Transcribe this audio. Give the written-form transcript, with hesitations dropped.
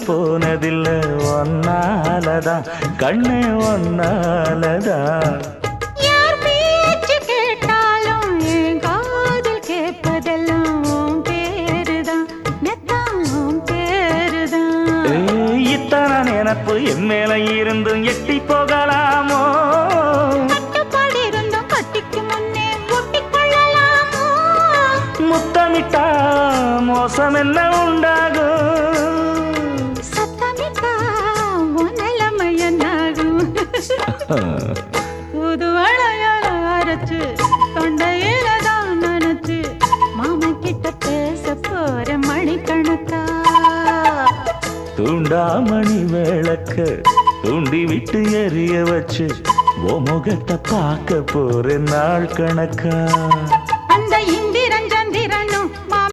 போனதில்ல ஒன்னாலதான் கண்ணே ஒன்னாலதான் யார் பேச்சு கேட்டாலும் என் காதில் கேட்பதெல்லாம் உன் பேருதான் நெத்தான் உன் பேருதான் இத்தனை நினப்பு என் மேல இருந்தும் எட்டி போகலாமோ கட்டுப்பாடு இருந்தும் கட்டிக்கு முன்னே ஒட்டிக்கொள்ளலாமோ முத்தமிட்டா மோசம் என்ன உண்டாகும் சத்தமிட்டா உன் நிலைமை என்னாகும் புது வளையல அரைச்சு தொண்டையில தான் நினைச்சு மாமன் கிட்ட பேச போற மணிக்கணக்கா தூண்டாமணி விளக்க தூண்டி விட்டு எரிய வச்சு ஓ முகத்தை பார்க்க போற நாள் கணக்கா